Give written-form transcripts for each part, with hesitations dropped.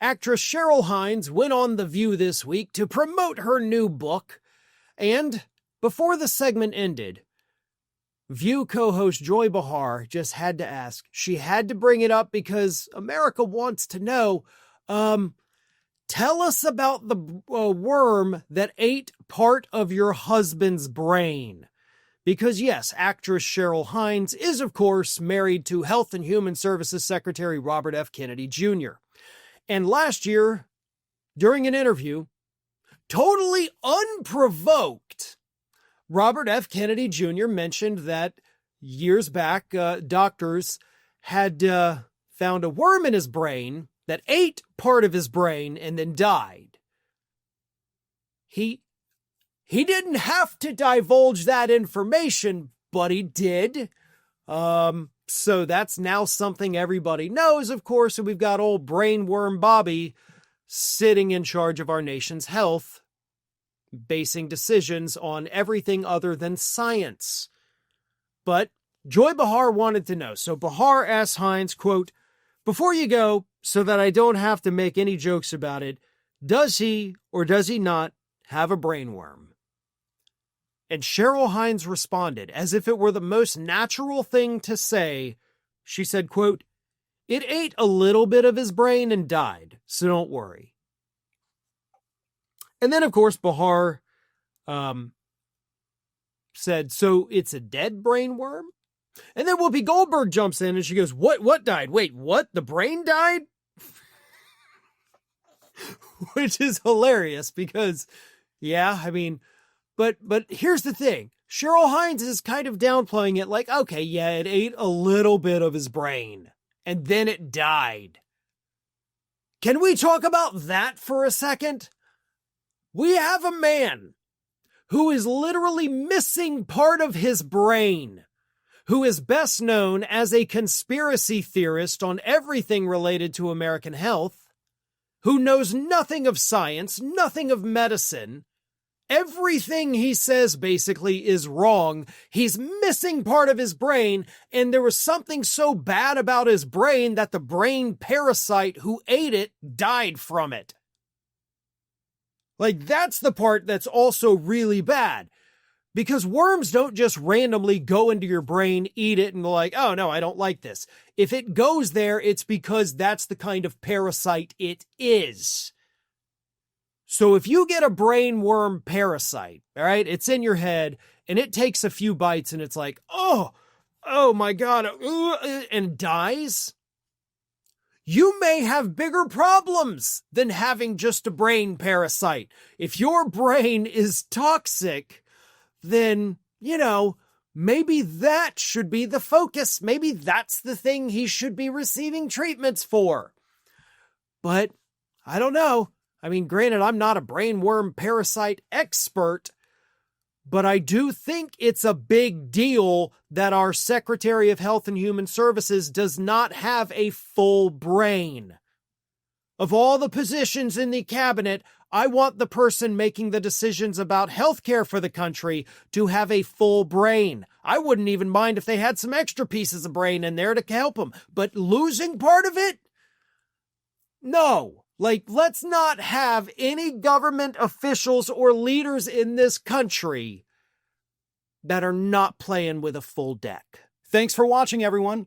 Actress Cheryl Hines went on The View this week to promote her new book, and before the segment ended, View co-host Joy Behar just had to ask. She had to bring it up because America wants to know, tell us about the worm that ate part of your husband's brain. Because yes, actress Cheryl Hines is, of course, married to Health and Human Services Secretary Robert F. Kennedy Jr. And last year, during an interview, totally unprovoked, Robert F. Kennedy Jr. mentioned that years back, doctors had found a worm in his brain that ate part of his brain and then died. He didn't have to divulge that information, but he did. So that's now something everybody knows, of course, and we've got old brainworm Bobby sitting in charge of our nation's health, basing decisions on everything other than science. But Joy Behar wanted to know. So Behar asked Hines, quote, "Before you go, so that I don't have to make any jokes about it, does he or does he not have a brainworm?" And Cheryl Hines responded, as if it were the most natural thing to say. She said, quote, "It ate a little bit of his brain and died, so don't worry." And then, of course, Behar said, "So it's a dead brainworm?" And then Whoopi Goldberg jumps in and she goes, What died? Wait, what? The brain died?" Which is hilarious because, yeah, I mean, but here's the thing. Cheryl Hines is kind of downplaying it like, okay, yeah, it ate a little bit of his brain and then it died. Can we talk about that for a second? We have a man who is literally missing part of his brain, who is best known as a conspiracy theorist on everything related to American health, who knows nothing of science, nothing of medicine. Everything he says basically is wrong. He's missing part of his brain, and there was something so bad about his brain that the brain parasite who ate it died from it. Like, that's the part that's also really bad. Because worms don't just randomly go into your brain, eat it, and be like, oh no, I don't like this. If it goes there, it's because that's the kind of parasite it is. So if you get a brain worm parasite, all right, it's in your head, and it takes a few bites, and it's like, oh my God, and dies, you may have bigger problems than having just a brain parasite. If your brain is toxic, then, maybe that should be the focus. Maybe that's the thing he should be receiving treatments for. But I don't know. I mean, granted, I'm not a brainworm parasite expert, but I do think it's a big deal that our Secretary of Health and Human Services does not have a full brain. Of all the positions in the cabinet, I want the person making the decisions about healthcare for the country to have a full brain. I wouldn't even mind if they had some extra pieces of brain in there to help them, but losing part of it? No. Like, let's not have any government officials or leaders in this country that are not playing with a full deck. Thanks for watching, everyone.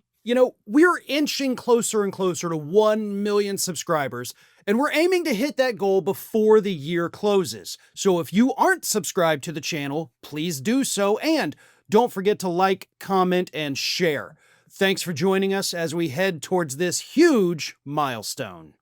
We're inching closer and closer to 1 million subscribers, and we're aiming to hit that goal before the year closes. So if you aren't subscribed to the channel, please do so, and don't forget to like, comment, and share. Thanks for joining us as we head towards this huge milestone.